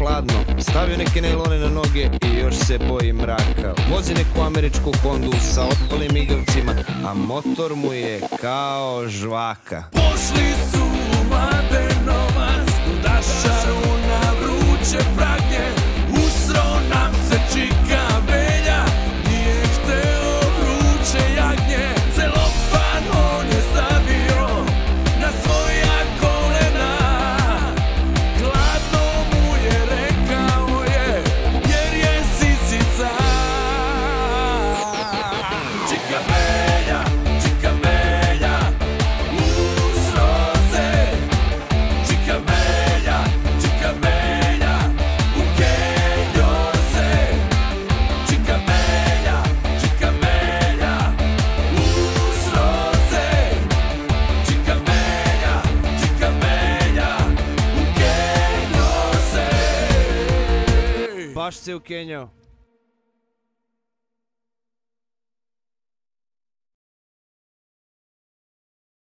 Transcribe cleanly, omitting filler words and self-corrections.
hladno, stavio neke najlone na noge i još se boji mraka. Vozi neku američku Hondu sa otpalim migavcima, a motor mu je kao žvaka. Pošli su u Mladenovac, u daščaru na vruće pragnje. Usro nam se čika Belja, nije hteo vruće jagnje. Celofan on je stavio na svoja kolena, hladno mu je rekao je, jer je sisica. Čika Belja, čika Belja, usro se. Čika Belja, čika Belja, ukenjo se. Čika Belja, čika Belja, usro se. Čika Belja, ukenjo se. Baš se ukenjao.